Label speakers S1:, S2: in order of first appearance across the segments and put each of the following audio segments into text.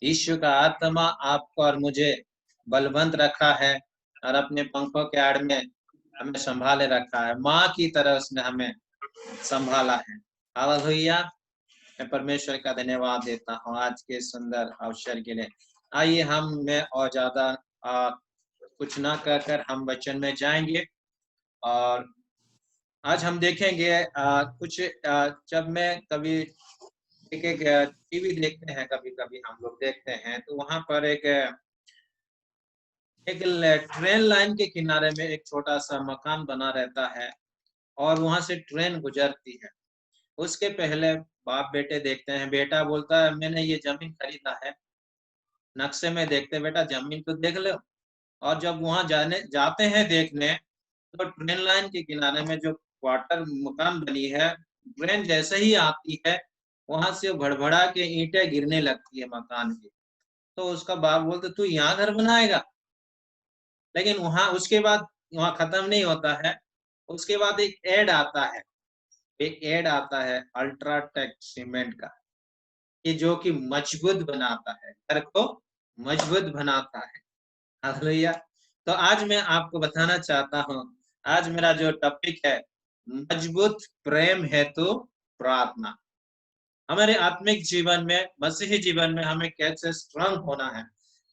S1: यीशु का आत्मा आपको और मुझे बलवंत रखा है और अपने पंखों के आड़ में हमें संभाले रखा है। माँ की तरह उसने हमें संभाला है। हालेलुया। मैं परमेश्वर का धन्यवाद देता हूँ आज के सुंदर अवसर के लिए। आइए मैं और ज्यादा कुछ ना कहकर हम वचन में जाएंगे और आज हम देखेंगे कुछ जब मैं कभी एक टीवी देखते हैं, कभी कभी हम लोग देखते हैं तो वहां पर एक ट्रेन लाइन के किनारे में एक छोटा सा मकान बना रहता है और वहां से ट्रेन गुजरती है। उसके पहले बाप बेटे देखते हैं। बेटा बोलता है मैंने ये जमीन खरीदा है, नक्शे में देखते बेटा जमीन तो देख लो। और जब वहां जाते हैं देखने तो ट्रेन लाइन के किनारे में जो क्वार्टर मकान बनी है, ट्रेन जैसे ही आती है वहां से भड़भड़ा के ईंटें गिरने लगती है मकान की। तो उसका बाप बोलते तू यहाँ घर बनाएगा। लेकिन वहां उसके बाद वहां खत्म नहीं होता है। उसके बाद एक एड आता है अल्ट्राटेक सीमेंट का, कि जो कि मजबूत बनाता है, घर को मजबूत बनाता है। हालेलुया। तो आज मैं आपको बताना चाहता हूँ, आज मेरा जो टॉपिक है, मजबूत प्रेम हेतु प्रार्थना। हमारे आत्मिक जीवन में, मसीही जीवन में हमें कैसे स्ट्रांग होना है,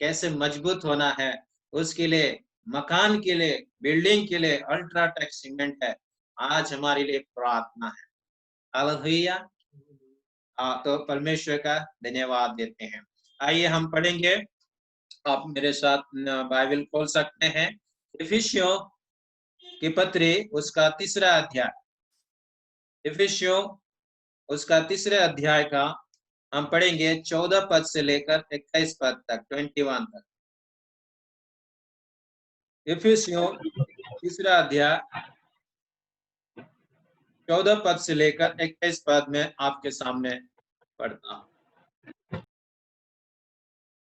S1: कैसे मजबूत होना है, उसके लिए मकान के लिए, बिल्डिंग के लिए अल्ट्राटेक सीमेंट है। आज हमारे लिए प्रार्थना है। हालेलुया। तो परमेश्वर का धन्यवाद देते हैं। आइए हम पढ़ेंगे। आप मेरे साथ बाइबल खोल सकते हैं। इफिसियों की पत्री उसका तीसरा अध्याय, इफिसियों उसका तीसरे अध्याय का हम पढ़ेंगे 14 पद से लेकर 21 पद तक, 21 तक। इफिसियों तीसरा अध्याय 14 पद से लेकर 21 पद में आपके सामने पढ़ता हूँ।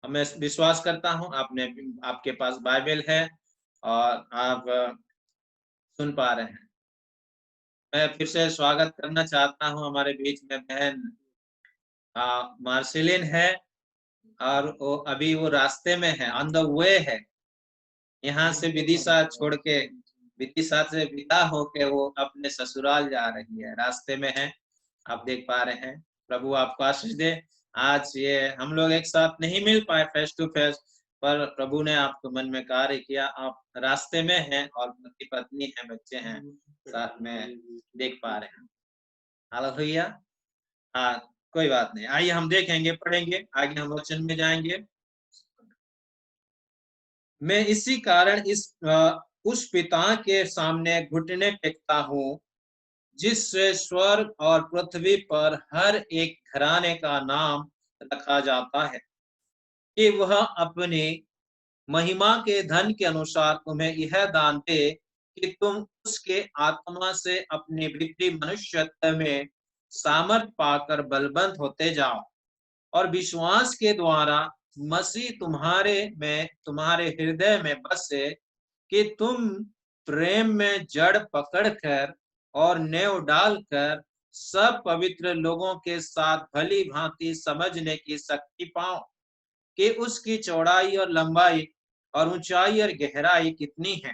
S1: मैं विश्वास करता हूँ आपके पास बाइबल है और आप सुन पा रहे हैं। मैं फिर से स्वागत करना चाहता हूँ, हमारे बीच में बहन मार्सिलिन है और वो रास्ते में है, ऑन द वे है। यहाँ से विदिशा छोड़ के, विदिशा से विदा होके वो अपने ससुराल जा रही है, रास्ते में है। आप देख पा रहे हैं। प्रभु आपको आशीष दे। आज ये हम लोग एक साथ नहीं मिल पाए फेस टू फेस, पर प्रभु ने आपको मन में कार्य किया। आप रास्ते में हैं और पति पत्नी है, बच्चे हैं, साथ में देख पा रहे हैं। हालेलुया। हाँ, कोई बात नहीं। आइए हम देखेंगे, पढ़ेंगे, आगे हम वचन में जाएंगे। मैं इसी कारण उस पिता के सामने घुटने टेकता हूँ जिससे स्वर्ग और पृथ्वी पर हर एक घराने का नाम रखा जाता है, कि वह अपनी महिमा के धन के अनुसार तुम्हें यह दान दे कि तुम उसके आत्मा से अपने भीतरी मनुष्यत्व में सामर्थ पाकर बलवंत होते जाओ, और विश्वास के द्वारा मसीह तुम्हारे हृदय में बसे, कि तुम प्रेम में जड़ पकड़कर और नेव डालकर सब पवित्र लोगों के साथ भली भांति समझने की शक्ति पाओ, कि उसकी चौड़ाई और लंबाई और ऊंचाई और गहराई कितनी है,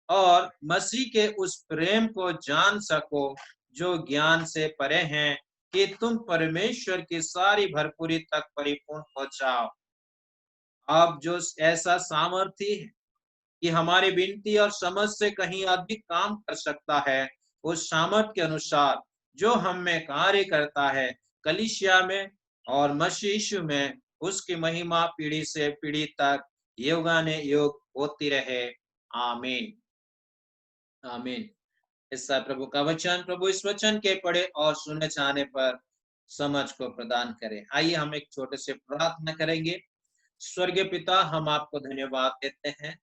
S1: और मसीह के उस प्रेम को जान सको जो ज्ञान से परे हैं, कि तुम परमेश्वर की सारी भरपूरी तक परिपूर्ण हो जाओ। अब जो ऐसा सामर्थ्य है कि हमारी विनती और समझ से कहीं अधिक काम कर सकता है, उस सामर्थ के अनुसार जो हम में कार्य करता है, कलीसिया में और मसीह यीशु में उसकी महिमा पीढ़ी से पीढ़ी तक युगाने युग होती रहे। आमीन। आमीन। ऐसा प्रभु का वचन, प्रभु इस वचन के पढ़े और सुने जाने पर समझ को प्रदान करे। आइए हम एक छोटे से प्रार्थना करेंगे। स्वर्गीय पिता, हम आपको धन्यवाद देते हैं।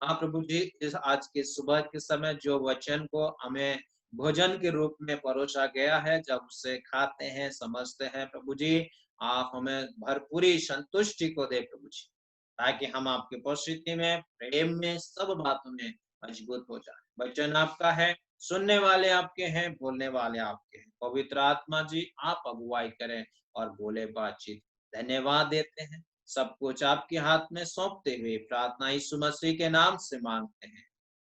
S1: हाँ प्रभु जी, इस आज के सुबह के समय जो वचन को हमें भोजन के रूप में परोसा गया है, जब उसे खाते हैं, समझते हैं, प्रभु जी आप हमें भरपूरी संतुष्टि को दे प्रभु जी, ताकि हम आपके उपस्थिति में, प्रेम में, सब बातों में मजबूत हो जाए। वचन आपका है, सुनने वाले आपके हैं, बोलने वाले आपके हैं। पवित्र आत्मा जी आप अगुवाई करें और बोले बातचीत। धन्यवाद देते हैं। सब कुछ आपके हाथ में सौंपते हुए प्रार्थना यीशु मसीह के नाम से मांगते हैं।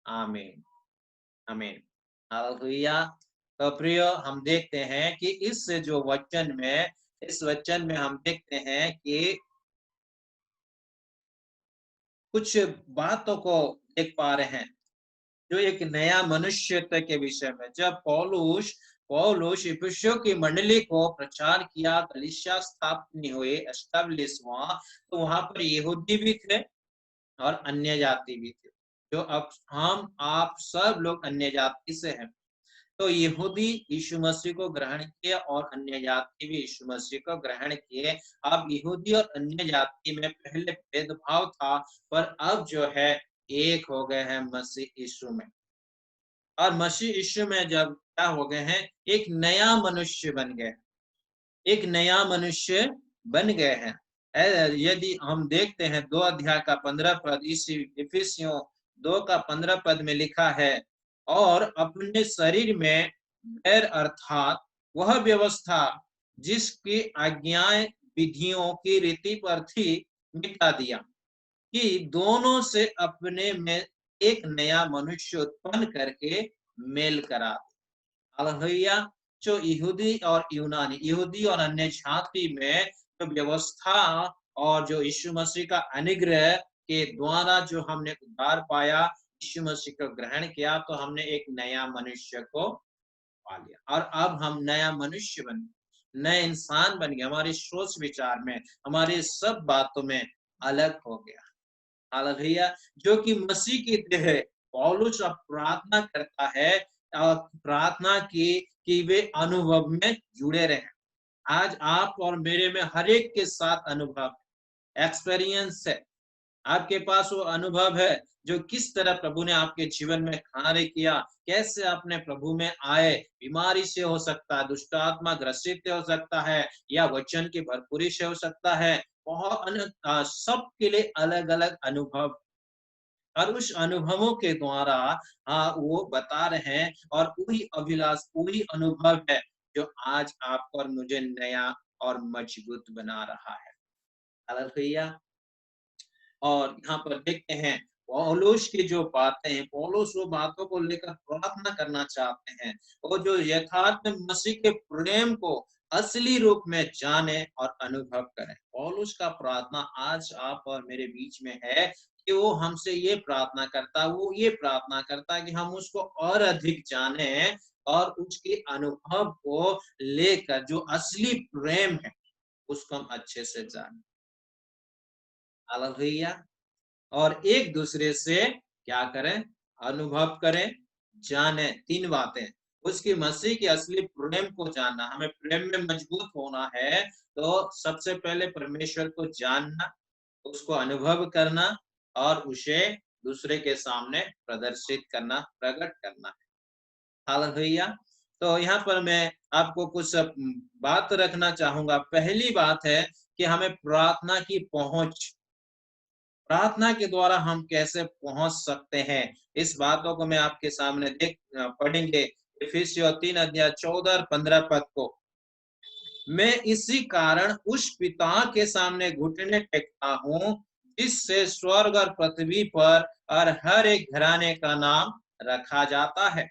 S1: आमीन। आमीन। हालेलुया। तो प्रियो, हम देखते हैं कि इस वचन में हम देखते हैं कि कुछ बातों को देख पा रहे हैं, जो एक नया मनुष्यत्व के विषय में। जब पौलुस पौलुस इफिसियों की मंडली को प्रचार किया, कलीसिया स्थापना हुई, एस्टेब्लिश हुआ, तो वहां पर यहूदी भी थे और अन्य जाति भी थे। जो अब हम आप सब लोग अन्य जाति से हैं। तो यहूदी यीशु मसीह को ग्रहण किए और अन्य जाति भी यीशु मसीह को ग्रहण किए। अब यहूदी और अन्य जाति में पहले भेदभाव था, पर अब जो है एक हो गए हैं मसीह यीशु में। और मसीह यीशु में जब क्या हो गए हैं, एक नया मनुष्य बन गए, एक नया मनुष्य बन गए हैं। यदि हम देखते हैं 2 अध्याय का 15 पद, इसी इफिसियों 2 का 15 पद में लिखा है, और अपने शरीर में बैर अर्थात वह व्यवस्था जिसकी आज्ञाएं विधियों की रीति पर थी, मिटा दिया, कि दोनों से अपने में एक नया मनुष्य उत्पन्न करके मेल करा। हालेलुया। जो यहूदी और यूनानी, यहूदी और अन्य जाति में जो व्यवस्था और जो यीशु मसीह का अनुग्रह के द्वारा जो हमने उद्धार पाया, यीशु मसीह को ग्रहण किया, तो हमने एक नया मनुष्य को पा लिया और अब हम नया मनुष्य बन गए, नए इंसान बन गए। हमारी सोच विचार में, हमारी सब बातों में अलग हो गया। हालेलुया। जो कि मसीह की देह है। पौलुस अब प्रार्थना करता है, प्रार्थना की कि वे अनुभव में जुड़े रहें। आज आप और मेरे में हर एक के साथ अनुभव, एक्सपीरियंस है। आपके पास वो अनुभव है जो किस तरह प्रभु ने आपके जीवन में कार्य किया, कैसे आपने प्रभु में आए। बीमारी से हो सकता है, दुष्ट आत्मा ग्रसित से हो सकता है, या वचन की भरपूरी से हो सकता है। बहुत सबके लिए अलग अलग अनुभव, और उस अनुभवों के द्वारा वो बता रहे हैं, और वही अभिलाष, वही अनुभव है जो आज आपको और मुझे नया और मजबूत बना रहा है। हालेलुया। और यहाँ पर देखते हैं पौलुस की जो बातें हैं, पौलुस वो बातों को लेकर प्रार्थना करना चाहते हैं, और जो यथार्थ मसीह के प्रेम को असली रूप में जाने और अनुभव करें। पौलुस का प्रार्थना आज आप और मेरे बीच में है कि वो हमसे ये प्रार्थना करता, वो ये प्रार्थना करता कि हम उसको और अधिक जाने और उसके अनुभव को लेकर जो असली प्रेम है उसको हम अच्छे से जाने। हालेलुया। और एक दूसरे से क्या करें, अनुभव करें, जाने। 3 बातें, उसकी मसीह की असली प्रेम को जानना। हमें प्रेम में मजबूत होना है, तो सबसे पहले परमेश्वर को जानना, उसको अनुभव करना, और उसे दूसरे के सामने प्रदर्शित करना, प्रकट करना है। हालेलुया। तो यहाँ पर मैं आपको कुछ बात रखना चाहूंगा। पहली बात है कि हमें प्रार्थना की पहुंच, प्रार्थना के द्वारा हम कैसे पहुंच सकते हैं, इस बातों को मैं आपके सामने पढ़ेंगे। इफिसियों 3 अध्याय 14 और 15 पद को। मैं इसी कारण उस पिता के सामने घुटने टेकता हूँ, जिससे स्वर्ग और पृथ्वी पर और हर एक घराने का नाम रखा जाता है।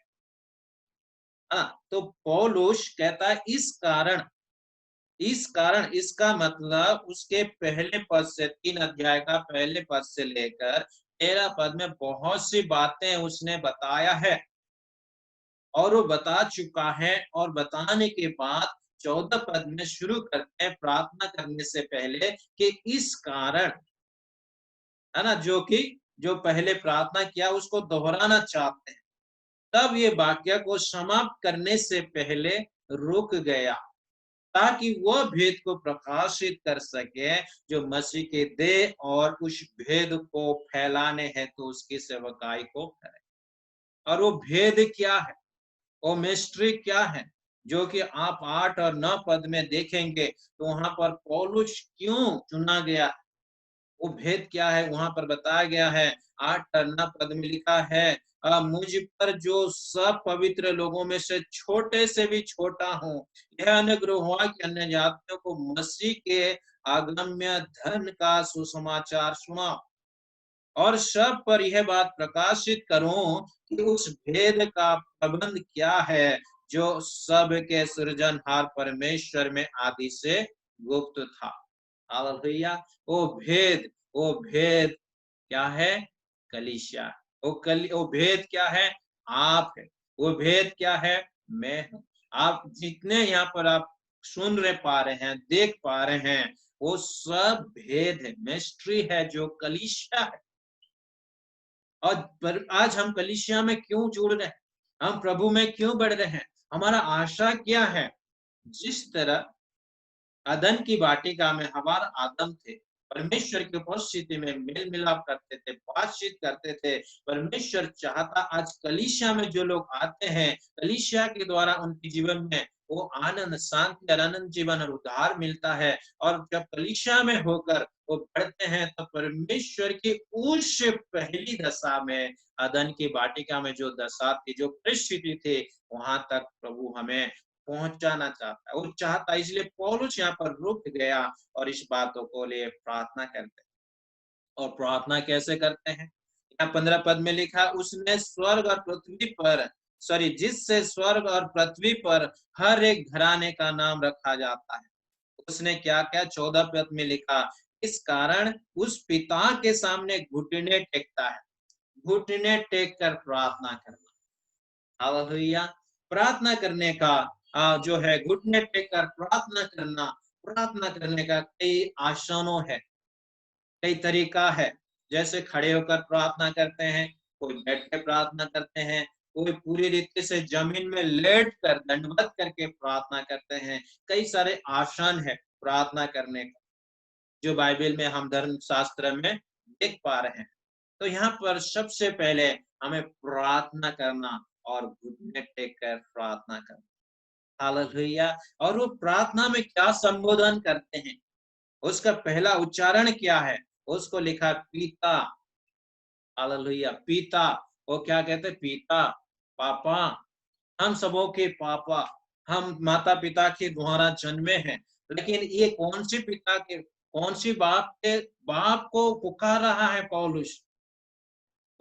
S1: तो पौलुस कहता है इस कारण, इसका मतलब उसके पहले पद से, 3 अध्याय का पहले पद से लेकर 13 पद में बहुत सी बातें उसने बताया है, और वो बता चुका है। और बताने के बाद 14 पद में शुरू करते हैं प्रार्थना करने से पहले कि इस कारण, है ना, जो पहले प्रार्थना किया उसको दोहराना चाहते हैं। तब ये वाक्य को समाप्त करने से पहले रुक गया, ताकि वह भेद को प्रकाशित कर सके जो मसीह के देह, और उस भेद को फैलाने है तो उसकी सेवकाई को करे। और वो भेद क्या है, वो मिस्ट्री क्या है, जो कि आप 8 और 9 पद में देखेंगे, तो वहां पर पौलुस क्यों चुना गया, वो भेद क्या है वहां पर बताया गया है। 8 और 9 पद में लिखा है, मुझ पर जो सब पवित्र लोगों में से छोटे से भी छोटा हूँ, यह अनुग्रह हुआ कि अन्य जातियों को मसीह के अगम्य धन का सुसमाचार सुनाओ और सब पर यह बात प्रकाशित करूं कि उस भेद का प्रबंध क्या है जो सब के सृजनहार परमेश्वर में आदि से गुप्त था। हालेलुया। वो भेद क्या है? कलीसिया। वो भेद क्या है? आप है। वो भेद क्या है? मैं हूं। आप जितने यहाँ पर आप सुन रहे पा रहे हैं, देख पा रहे हैं, वो सब भेद है, मिस्ट्री है जो कलीसिया है। और पर आज हम कलीसिया में क्यों जुड़ रहे हैं? हम प्रभु में क्यों बढ़ रहे हैं? हमारा आशा क्या है? जिस तरह अदन की वाटिका में हमारा आदम थे, परमेश्वर की उपस्थिति में मेल मिलाप करते थे, बातचीत करते थे। परमेश्वर चाहता आज कलीसिया में जो लोग आते हैं, कलीसिया के द्वारा उनके जीवन में वो आनंद, शांति और अनंत जीवन और उद्धार मिलता है। और जब कलीसिया में होकर वो बढ़ते हैं तो परमेश्वर की उस पहली दशा में, अदन की वाटिका में जो दशा थी, जो परिस्थिति थी, वहां तक प्रभु हमें पहुंचाना चाहता है। वो चाहता है, इसलिए पौलुस यहाँ पर रुक गया और इस बातों को लिए प्रार्थना करते हैं। और प्रार्थना कैसे करते हैं? यहाँ 15 पद में लिखा, उसने स्वर्ग और पृथ्वी पर जिससे स्वर्ग और पृथ्वी पर हर एक घराने का नाम रखा जाता है। उसने क्या क्या 14 पद में लिखा, इस कारण उस पिता के सामने घुटने टेकता है। घुटने टेक कर प्रार्थना करना। हालेलुया। प्रार्थना करने का जो है घुटने टेक कर प्रार्थना करने का कई आसानों है, कई तरीका है। जैसे खड़े होकर प्रार्थना करते हैं, कोई बैठ के प्रार्थना करते हैं, कोई पूरी रीति से जमीन में लेट कर दंडवत करके प्रार्थना करते हैं। कई सारे आसन है प्रार्थना करने का, जो बाइबल में हम धर्म शास्त्र में देख पा रहे हैं। तो यहाँ पर सबसे पहले हमें प्रार्थना करना और घुटने टेक कर प्रार्थना करना। हालेलुया। और वो प्रार्थना में क्या संबोधन करते हैं, उसका पहला उच्चारण क्या है? उसको लिखा पिता। हालेलुया। पिता। वो क्या कहते हैं? पिता, पापा। हम सबों के पापा। हम माता पिता के द्वारा जन्मे हैं, लेकिन ये कौन सी पिता के, कौन सी बाप को पुकार रहा है पौलुस?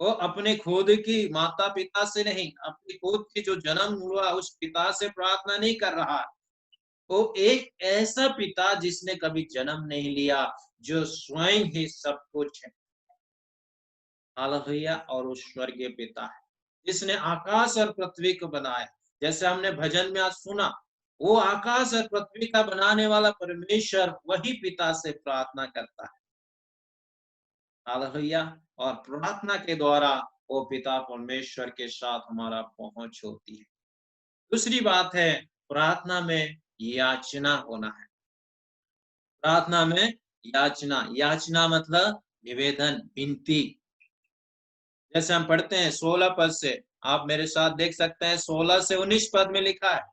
S1: वो अपने खुद की माता पिता से नहीं, अपनी खुद की जो जन्म हुआ उस पिता से प्रार्थना नहीं कर रहा। वो एक ऐसा पिता जिसने कभी जन्म नहीं लिया, जो स्वयं ही सब कुछ है। हालेलुया। और वो स्वर्गीय पिता है, जिसने आकाश और पृथ्वी को बनाया। जैसे हमने भजन में आज सुना, वो आकाश और पृथ्वी का बनाने वाला परमेश्वर वही पिता से प्रार्थना करता है। हालेलुया। और प्रार्थना के द्वारा वो पिता परमेश्वर के साथ हमारा पहुंच होती है। दूसरी बात है, प्रार्थना में याचना होना है। प्रार्थना में याचना मतलब निवेदन, विनती। जैसे हम पढ़ते हैं 16 पद से, आप मेरे साथ देख सकते हैं, 16 से 19 पद में लिखा है,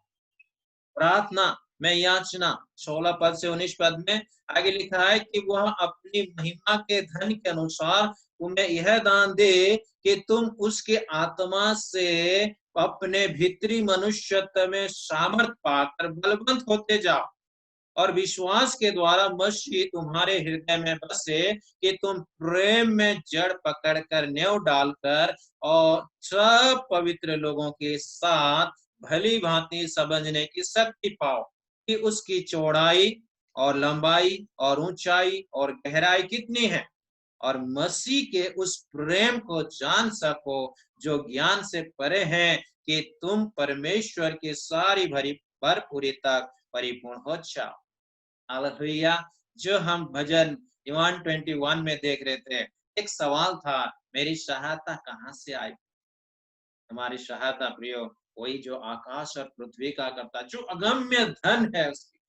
S1: प्रार्थना में याचना। 16 पद से 19 पद में आगे लिखा है कि वह अपनी महिमा के धन के अनुसार तुम्हें यह दान दे कि तुम उसके आत्मा से अपने भीतरी मनुष्यत्व में सामर्थ पाकर बलवंत होते जाओ और विश्वास के द्वारा मसीह तुम्हारे हृदय में बसे कि तुम प्रेम में जड़ पकड़कर नेव डालकर और सब पवित्र लोगों के साथ भली भांति समझने की शक्ति पाओ कि उसकी चौड़ाई और लंबाई और ऊंचाई और गहराई कितनी है, और मसीह के उस प्रेम को जान सको जो ज्ञान से परे है, कि तुम परमेश्वर की सारी भरपूरी तक परिपूर्ण हो जाओ। हालेलुया। जो हम भजन 121 में देख रहे थे, एक सवाल था, मेरी सहायता कहाँ से आई? हमारी सहायता प्रियो वही जो आकाश और पृथ्वी का करता, जो अगम्य धन है उसकी,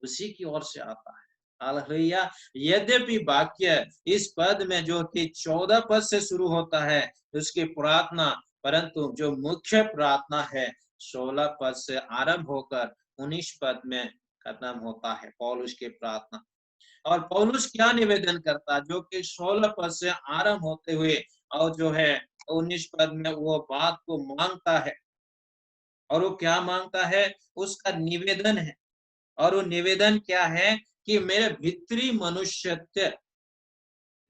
S1: उसी की ओर से आता है। हालेलुया। यद्यपि वाक्य इस पद में जो कि 14 पद से शुरू होता है उसकी प्रार्थना, परंतु जो मुख्य प्रार्थना है 16 पद से आरंभ होकर 19 पद में खत्म होता है पौलुस की प्रार्थना। और पौलुस क्या निवेदन करता, जो कि 16 पद से आरंभ होते हुए और जो है 19 पद में वो बात को मांगता है। और वो क्या मांगता है? उसका निवेदन है। और वो निवेदन क्या है? कि मेरे भीतरी मनुष्यत्व,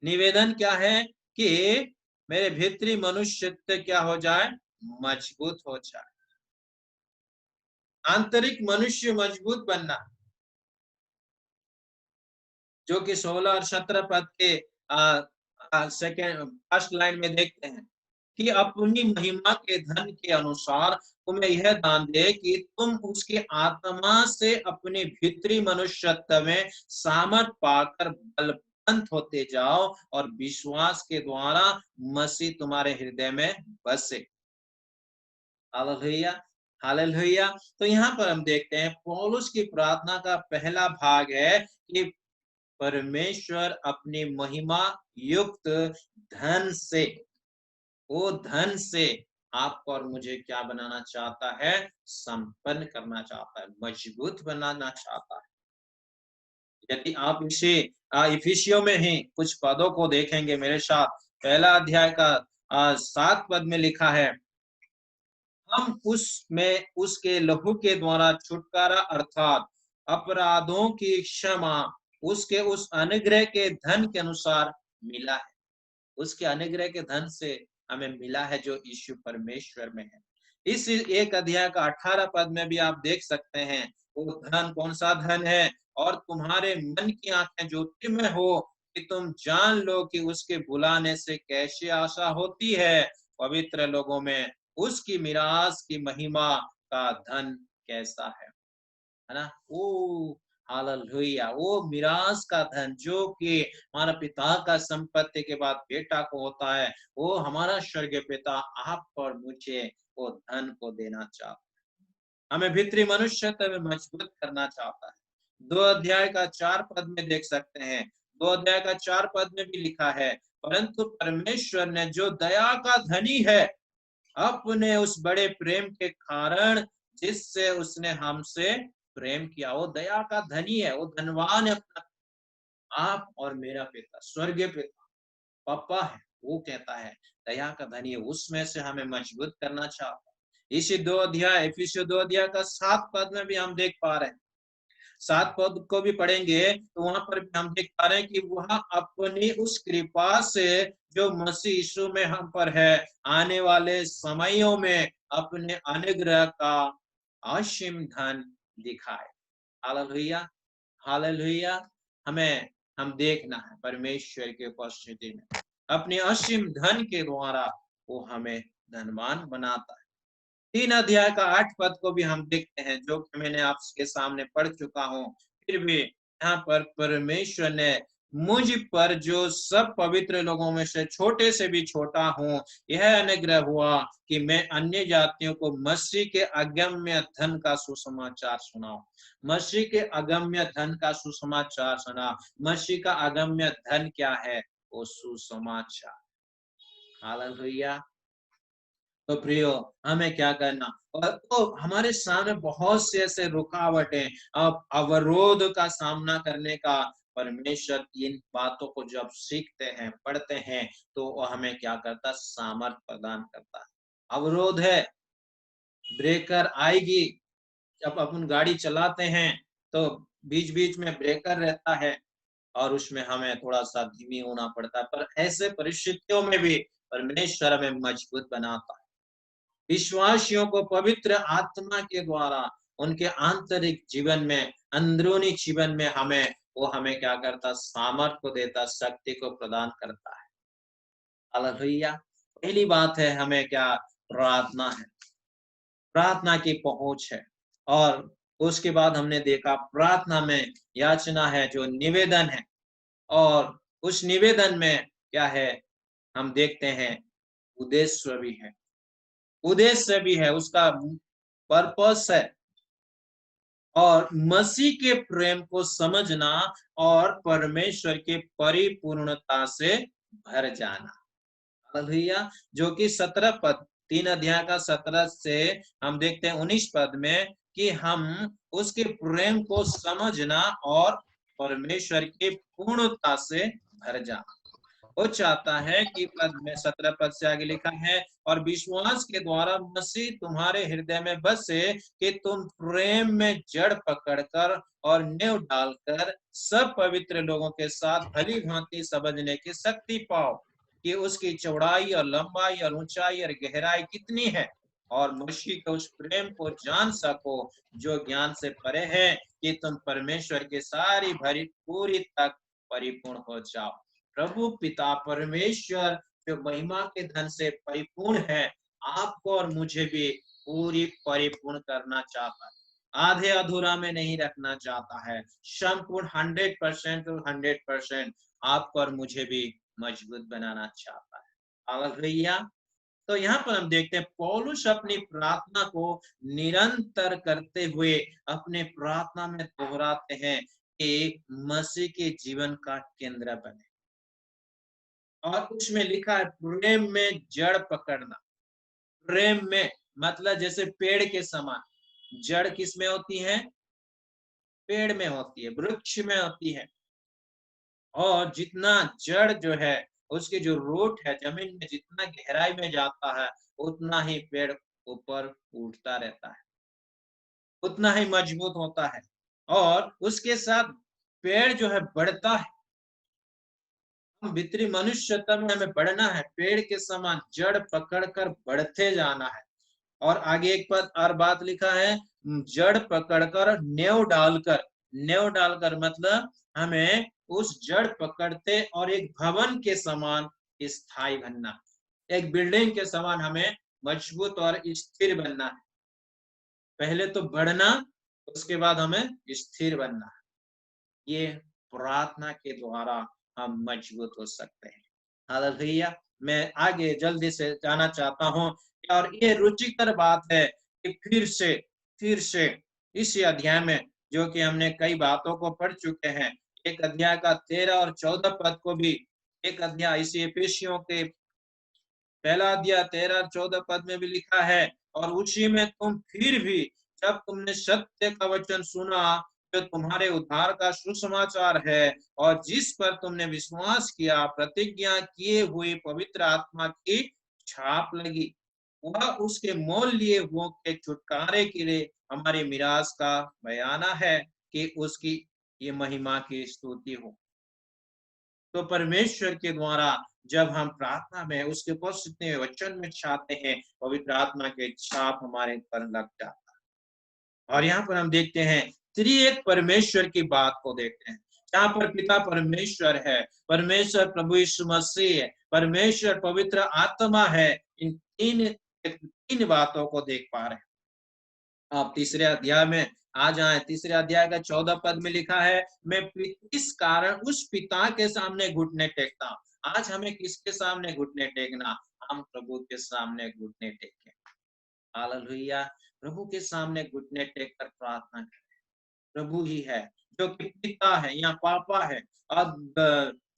S1: निवेदन क्या है कि मेरे भीतरी मनुष्यत्व क्या हो जाए, मजबूत हो जाए। आंतरिक मनुष्य मजबूत बनना, जो कि 16 और 17 पद के सेकेंड फर्स्ट लाइन में देखते हैं कि अपनी महिमा के धन के अनुसार तुम्हें यह दान दे कि तुम उसकी आत्मा से अपने भीतरी मनुष्यत्व में सामर्थ पाकर बलवंत होते जाओ और विश्वास के द्वारा मसीह तुम्हारे हृदय में बसे। Hallelujah, hallelujah. तो यहाँ पर हम देखते हैं पौलुस की प्रार्थना का पहला भाग है कि परमेश्वर अपनी महिमा युक्त धन से, वो धन से आपको और मुझे क्या बनाना चाहता है, संपन्न करना चाहता है, मजबूत बनाना चाहता है। यदि आप इसे इफिसियों में ही कुछ पदों को देखेंगे मेरे साथ, पहला अध्याय का 7 पद में लिखा है, हम उसमें उसके लहू के द्वारा छुटकारा अर्थात अपराधों की क्षमा उसके उस अनुग्रह के धन के अनुसार मिला है। उसके अनुग्रह के धन से हमें मिला है जो यीशु परमेश्वर में है। इस एक अध्याय का 18 पद में भी आप देख सकते हैं वो धन कौन सा धन है, और तुम्हारे मन की आंखें ज्योति में हो कि तुम जान लो कि उसके बुलाने से कैसी आशा होती है पवित्र लोगों में, उसकी मिरास की महिमा का धन कैसा है ना। वो हालेलुया, वो मिरास का धन जो कि हमारा पिता का संपत्ति के बाद बेटा को होता है, वो हमारा स्वर्गीय पिता आप और मुझे वो धन को देना चाहता है, हमें भीतरी मनुष्यत्व में मजबूत करना चाहता है। 2 अध्याय का 4 पद में देख सकते हैं, 2 अध्याय का 4 पद में भी लिखा है, परंतु परमेश्वर ने जो दया का धनी है अपने उस बड़े प्रेम के कारण जिससे उसने हमसे प्रेम किया, वो दया का धनी है, वो धनवान है अपना, आप और मेरा पिता स्वर्गीय पिता पापा है, वो कहता है दया का धनी है, उसमें से हमें मजबूत करना चाहता है। इसी 2 अध्याय इफिसियों 2 अध्याय का 7 पद में भी हम देख पा रहे हैं, 7 पद को भी पढ़ेंगे तो वहां पर भी हम देख पा रहे हैं कि वह अपनी उस कृपा से जो मसीह यीशु में हम पर है आने वाले समयों में अपने अनुग्रह का असीम धन दिखाए। Hallelujah, hallelujah. हमें हम देखना है परमेश्वर की उपस्थिति में अपने असीम धन के द्वारा वो हमें धनवान बनाता है। 3 अध्याय का 8 पद को भी हम देखते हैं जो कि मैंने आपके सामने पढ़ चुका हूँ, फिर भी यहाँ पर परमेश्वर ने मुझ पर जो सब पवित्र लोगों में से छोटे से भी छोटा हूँ, यह अनुग्रह हुआ कि मैं अन्य जातियों को मसीह के अगम्य धन का सुसमाचार सुनाऊं। मसीह के अगम्य धन का सुसमाचार सुना। मसीह का अगम्य धन क्या है, वो सुसमाचार। हालेलुया। तो प्रियो हमें क्या करना, और तो हमारे सामने बहुत से ऐसे रुकावटें, अब अवरोध का सामना करने का, परमेश्वर इन बातों को जब सीखते हैं पढ़ते हैं तो वो हमें क्या करता, सामर्थ प्रदान करता है। अवरोध है, ब्रेकर आएगी, जब अपन गाड़ी चलाते हैं तो बीच बीच में ब्रेकर रहता है और उसमें हमें थोड़ा सा धीमी होना पड़ता है, पर ऐसे परिस्थितियों में भी परमेश्वर हमें मजबूत बनाता है। विश्वासियों को पवित्र आत्मा के द्वारा उनके आंतरिक जीवन में, अंदरूनी जीवन में हमें वो हमें क्या करता, सामर्थ को देता, शक्ति को प्रदान करता है। हालेलुया। पहली बात है हमें क्या, प्रार्थना है, प्रार्थना की पहुंच है। और उसके बाद हमने देखा प्रार्थना में याचना है जो निवेदन है, और उस निवेदन में क्या है, हम देखते हैं उद्देश्य भी है, उद्देश्य भी है, उसका पर्पस है, और मसीह के प्रेम को समझना और परमेश्वर के परिपूर्णता से भर जाना। हालेलुया। जो कि 17 पद, 3 अध्याय का 17 से हम देखते हैं 19 पद में कि हम उसके प्रेम को समझना और परमेश्वर की पूर्णता से भर जाना। वो चाहता है कि पद में 17 पद से आगे लिखा है, और विश्वास के द्वारा मसीह तुम्हारे हृदय में बसे कि तुम प्रेम में जड़ पकड़कर और नेव डालकर सब पवित्र लोगों के साथ भली भांति समझने की शक्ति पाओ कि उसकी चौड़ाई और लंबाई और ऊंचाई और गहराई कितनी है, और मसीह के उस प्रेम को जान सको जो ज्ञान से परे है, कि तुम परमेश्वर की सारी भरी पूरी तक परिपूर्ण हो जाओ। प्रभु पिता परमेश्वर जो महिमा के धन से परिपूर्ण है, आपको और मुझे भी पूरी परिपूर्ण करना चाहता है। आधे अधूरा में नहीं रखना चाहता है, संपूर्ण 100% 100% आपको और मुझे भी मजबूत बनाना चाहता है। हालेलुया। तो यहाँ पर हम देखते हैं पौलुस अपनी प्रार्थना को निरंतर करते हुए अपने प्रार्थना में दोहराते हैं कि मसीह के जीवन का केंद्र बने, और उसमें लिखा है प्रेम में जड़ पकड़ना। प्रेम में मतलब जैसे पेड़ के समान। जड़ किस में होती है? पेड़ में होती है, वृक्ष में होती है। और जितना जड़ जो है, उसकी जो रूट है जमीन में जितना गहराई में जाता है, उतना ही पेड़ ऊपर उठता रहता है, उतना ही मजबूत होता है। और उसके साथ पेड़ जो है बढ़ता है। हम भीतरी मनुष्यता में हमें बढ़ना है, पेड़ के समान जड़ पकड़कर बढ़ते जाना है। और आगे एक पद और बात लिखा है, जड़ पकड़कर नेव डालकर मतलब हमें उस जड़ पकड़ते और एक भवन के समान स्थायी बनना, एक बिल्डिंग के समान हमें मजबूत और स्थिर बनना है। पहले तो बढ़ना, उसके बाद हमें स्थिर बनना है। ये प्रार्थना के द्वारा हम मजबूत हो सकते हैं। हालेलुया। मैं आगे जल्दी से जाना चाहता हूँ, और ये रुचिकर बात है कि फिर से इसी अध्याय में, जो कि हमने कई बातों को पढ़ चुके हैं, एक अध्याय का 13 और 14 पद को भी, एक अध्याय इसी एफिसियों के पहला अध्याय 13 और 14 पद में भी लिखा है, और उसी में तुम फिर भी जब तुमने सत्य का वचन सुना जो तुम्हारे उद्धार का सुसमाचार है, और जिस पर तुमने विश्वास किया, प्रतिज्ञा किए हुए पवित्र आत्मा की छाप लगी, वह उसके मोल लिए हुओं के छुटकारे के लिए हमारे मिरास का बयाना है कि उसकी ये महिमा की स्तुति हो। तो परमेश्वर के द्वारा जब हम प्रार्थना में उसके उपस्थिति में वचन में चाहते हैं, पवित्र आत्मा के छाप हमारे पर लग जाता है। और यहाँ पर हम देखते हैं त्रिएक परमेश्वर की बात को देखते हैं, जहाँ पर पिता परमेश्वर है, परमेश्वर प्रभु यीशु मसीह है, परमेश्वर पवित्र आत्मा है। इन तीन बातों को देख पा रहे हैं। आप तीसरे अध्याय में आ जाएं, तीसरे अध्याय का 14 पद में लिखा है, मैं इस कारण उस पिता के सामने घुटने टेकता हूं। आज हमें किसके सामने घुटने टेकना? हम प्रभु के सामने घुटने टेकें। हालेलुया। प्रभु के सामने घुटने टेक कर प्रार्थना करें। प्रभु ही है जो कि पिता है या पापा है। अब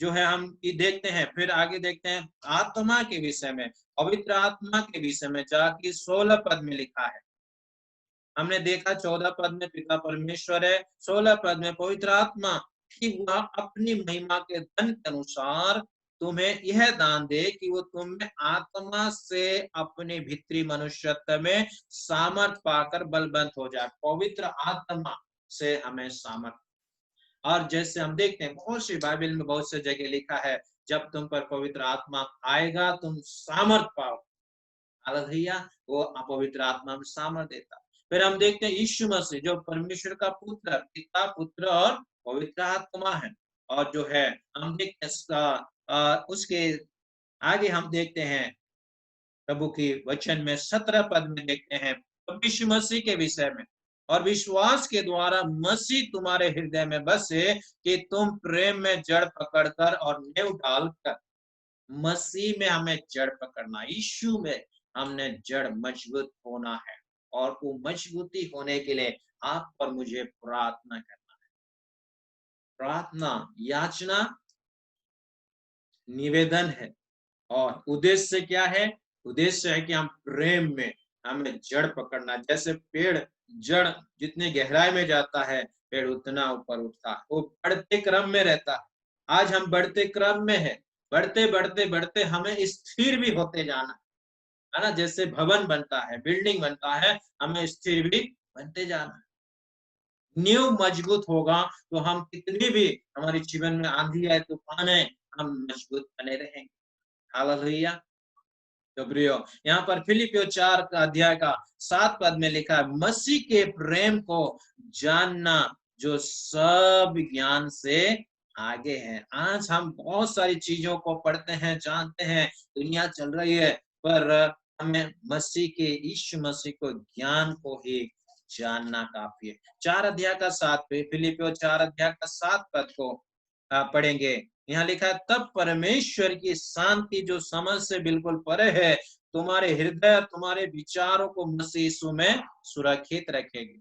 S1: जो है हम ये देखते हैं, फिर आगे देखते हैं आत्मा के विषय में, पवित्र आत्मा के विषय में, जाके 16 पद में लिखा है। हमने देखा 14 पद में पिता परमेश्वर है, 16 पद में पवित्र आत्मा, कि वह अपनी महिमा के धन के अनुसार तुम्हें यह दान दे कि वो तुम में आत्मा से अपने भीतरी मनुष्यत्व में सामर्थ पाकर बलवंत हो जाए। पवित्र आत्मा से हमें सामर्थ। और जैसे हम देखते हैं बहुत सी बाइबल में बहुत से जगह लिखा है, जब तुम पर पवित्र आत्मा आएगा तुम सामर्थ पाओ। हालेलुया। वो पवित्र आत्मा में सामर्थ देता। फिर हम देखते हैं यीशु मसीह जो परमेश्वर का पुत्र, पिता, पुत्र और पवित्र आत्मा है। और जो है हम देखते हैं उसके आगे हम देखते हैं प्रभु की वचन में 17 पद में देखते हैं यीशु मसीह के विषय में, और विश्वास के द्वारा मसीह तुम्हारे हृदय में बसे कि तुम प्रेम में जड़ पकड़कर और नेव डालकर। मसीह में हमें जड़ पकड़ना, यीशु में हमने जड़ मजबूत होना है। और वो मजबूती होने के लिए आप और मुझे प्रार्थना करना है। प्रार्थना याचना निवेदन है, और उद्देश्य क्या है? उद्देश्य है कि हम प्रेम में हमें जड़ पकड़ना। जैसे पेड़ जड़ जितने गहराई में जाता है, पेड़ उतना ऊपर उठता है, वो बढ़ते क्रम में रहता है। आज हम बढ़ते क्रम में है, बढ़ते बढ़ते बढ़ते हमें स्थिर भी होते जाना है ना। जैसे भवन बनता है, बिल्डिंग बनता है, हमें स्थिर भी बनते जाना है। नींव मजबूत होगा तो हम कितनी भी हमारे जीवन में आंधी आए, तूफान आए, हम मजबूत बने रहेंगे। हालेलुया। तो प्रियो, यहाँ पर फिलिपियो 4 का अध्याय का 7 पद में लिखा है, मसीह के प्रेम को जानना जो सब ज्ञान से आगे है। आज हम बहुत सारी चीजों को पढ़ते हैं, जानते हैं, दुनिया चल रही है, पर हमें मसीह के, यीशु मसीह को, ज्ञान को ही जानना काफी है। 4 अध्याय का 7 पे, फिलिपियो 4 अध्याय का 7 पद को पढ़ेंगे। यहाँ लिखा है, तब परमेश्वर की शांति जो समझ से बिल्कुल परे है, तुम्हारे हृदय, तुम्हारे विचारों को मसीह यीशु में सुरक्षित रखेगी।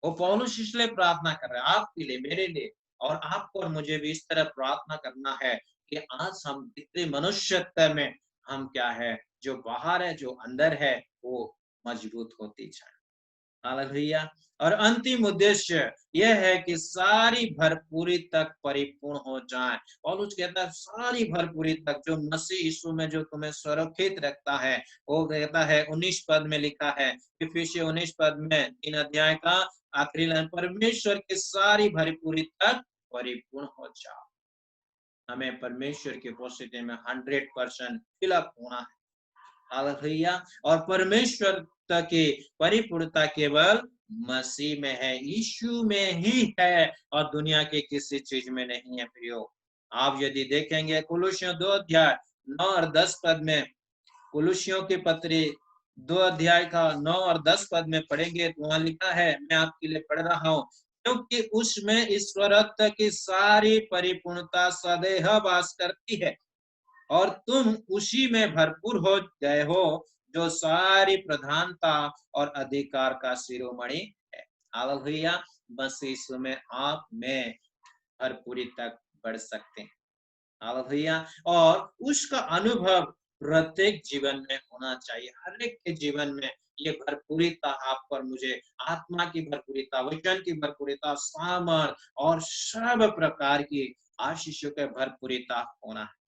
S1: वो पौलुस इसलिए प्रार्थना कर रहे हैं, आपके लिए, मेरे लिए, और आपको और मुझे भी इस तरह प्रार्थना करना है कि आज हम जितने मनुष्यत्व में हम क्या है, जो बाहर है, जो अंदर है, वो मजबूत होती जाए। हालेलुया। और अंतिम उद्देश्य यह है कि सारी भरपूरी तक परिपूर्ण हो जाए। पौलुस कहता है सारी भरपूरी तक, जो मसीह यीशु में जो तुम्हें सुरक्षित रखता है। वो कहता है 19 पद में लिखा है, इफिसियों 19 पद में 3 अध्याय का आखिरी लाइन, परमेश्वर की सारी भरपूरी तक परिपूर्ण हो जाओ। हमें परमेश्वर की उपस्थिति में 100% फिलअप होना है। हालेलुया। और परमेश्वर की परिपूर्णता केवल मसीह में है, यीशु में ही है, और दुनिया के किसी चीज में नहीं है। प्रियो, आप यदि देखेंगे कुलुसियों 2 अध्याय 9 और 10 पद में, कुलुसियों की पत्री 2 अध्याय का 9 और 10 पद में पढ़ेंगे तो वहां लिखा है, मैं आपके लिए पढ़ रहा हूँ, क्योंकि उसमें ईश्वरत्व की सारी परिपूर्णता सदैव वास करती है, और तुम उसी में भरपूर हो गए हो, जो सारी प्रधानता और अधिकार का शिरोमणि है। हालेलुया। बस यीशु में आप में भरपूरी तक बढ़ सकते हैं। हालेलुया। और उसका अनुभव प्रत्येक जीवन में होना चाहिए, हर एक के जीवन में ये भरपूरीता, आप पर मुझे आत्मा की भरपूरीता, वचन की भरपूरीता, सामर्थ और सब प्रकार की आशीषों के भरपूरीता होना है।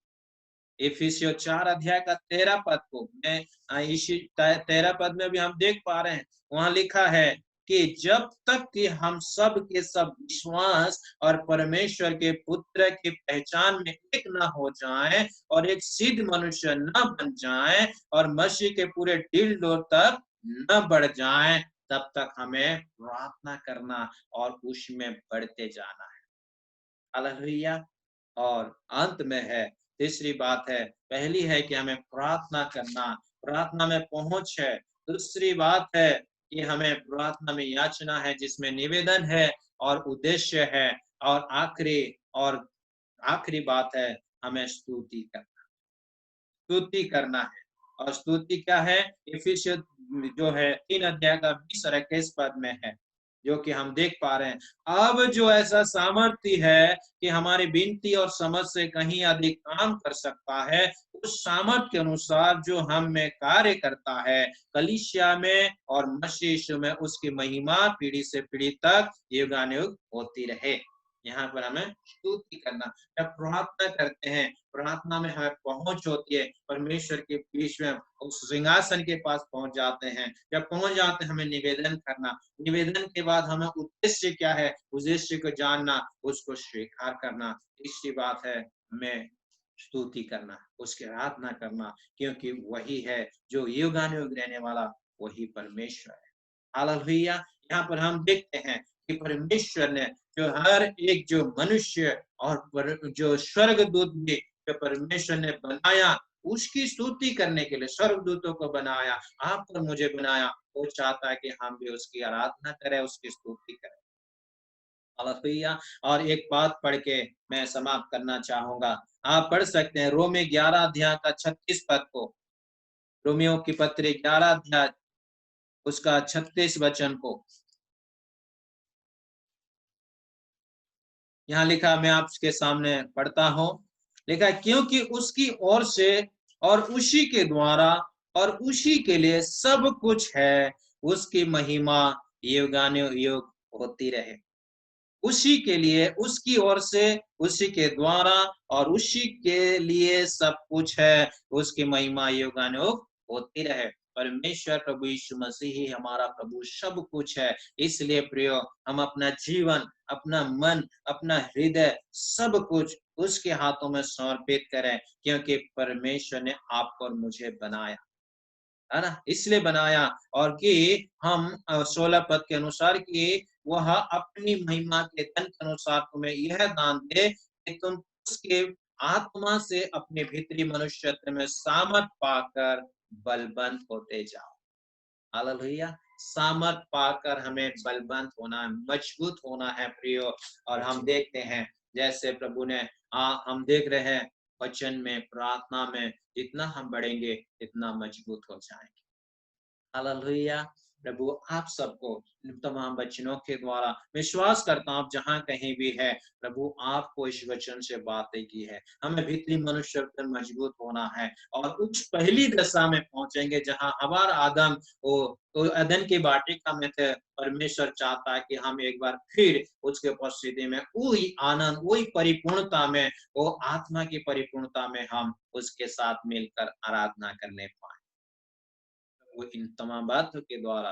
S1: इफिसियों 4 अध्याय का 13 पद को मैं इसी 13 पद में भी हम देख पा रहे हैं, वहां लिखा है कि जब तक कि हम सब के सब विश्वास और परमेश्वर के पुत्र की पहचान में एक न हो जाएं, और एक सिद्ध मनुष्य न बन जाएं, और मसीह के पूरे दिल डोर तक न बढ़ जाएं, तब तक हमें प्रार्थना करना और उसमें बढ़ते जाना है। हालेलुया। और अंत में है, तीसरी बात है, पहली है कि हमें प्रार्थना करना, प्रार्थना में पहुंच है। दूसरी बात है कि हमें प्रार्थना में याचना है, जिसमें निवेदन है और उद्देश्य है। और आखिरी बात है, हमें स्तुति करना है। और स्तुति क्या है? इफिसियों जो है 3 अध्याय का 20 और 21 पद में है, जो कि हम देख पा रहे हैं। अब जो ऐसा सामर्थ्य है कि हमारी विनती और समझ से कहीं अधिक काम कर सकता है, उस सामर्थ्य के अनुसार जो हम में कार्य करता है, कलीसिया में और मसीह यीशु में उसकी महिमा पीढ़ी से पीढ़ी तक युगानुयुग होती रहे। यहाँ पर हमें स्तुति करना, जब प्रार्थना करते हैं, प्रार्थना में हमें पहुंच होती है, परमेश्वर के बीच में उस सिंहासन के पास पहुंच जाते हैं। जब पहुंच जाते हैं, हमें निवेदन करना, निवेदन के बाद हमें उद्देश्य क्या है, उद्देश्य को जानना, उसको स्वीकार करना। तीसरी बात है, हमें स्तुति करना, उसकी आराधना करना, क्योंकि वही है जो युगानुयुग रहने वाला, वही परमेश्वर है। हालेलुया। यहाँ पर हम देखते हैं कि परमेश्वर ने जो हर एक जो मनुष्य और जो स्वर्गदूत भी जो परमेश्वर ने बनाया, उसकी स्तुति करने के लिए स्वर्गदूतों को बनाया, आप और मुझे बनाया। वो चाहता है कि हम भी उसकी आराधना करें, उसकी स्तुति करें। हालेलुया। और एक बात पढ़ के मैं समाप्त करना चाहूंगा। आप पढ़ सकते हैं रोमी 11 अध्याय का 36 पद को, रोमियो की पत्री 11 अध्याय उसका 36 वचन को। यहाँ लिखा, मैं आपके सामने पढ़ता हूँ। लिखा, क्योंकि उसकी ओर से और उसी के द्वारा और उसी के लिए सब कुछ है, उसकी महिमा युगानुयुग होती रहे। उसी के लिए, उसकी ओर से, उसी के द्वारा और उसी के लिए सब कुछ है। उसकी महिमा युगानुग होती रहे। परमेश्वर प्रभु यीशु मसीह ही हमारा प्रभु सब कुछ है। इसलिए प्रियो, हम अपना जीवन, अपना मन, अपना हृदय, सब कुछ उसके हाथों में समर्पित करें, क्योंकि परमेश्वर ने आपको और मुझे बनाया, है ना? इसलिए बनाया, और कि हम 16 पद के अनुसार कि वह अपनी महिमा के धन के अनुसार तुम्हें यह दान दे कि तुम उसके आत्मा से अपने भीतरी मनुष्यत्व में सामर्थ पाकर बलवन्त होते जाओ। हालेलुया! सामर्थ पाकर हमें बलवन्त होना है, मजबूत होना है प्रियो। और हम देखते हैं, जैसे प्रभु ने हम देख रहे हैं वचन में, प्रार्थना में, जितना हम बढ़ेंगे इतना मजबूत हो जाएंगे। हालेलुया! प्रभु आप सबको तमाम वचनों के द्वारा, विश्वास करता हूँ आप जहाँ कहीं भी है, प्रभु आपको इस वचन से बातें की है। हमें भीतरी मनुष्य पर मजबूत होना है और उस पहली दशा में पहुंचेंगे जहाँ हमारा आदम वो तो अदन की वाटिका में थे। परमेश्वर चाहता है कि हम एक बार फिर उसके उपस्थिति में वही आनंद, वही परिपूर्णता में, वो आत्मा की परिपूर्णता में हम उसके साथ मिलकर आराधना करने पाए। वो इन तमाम बातों के द्वारा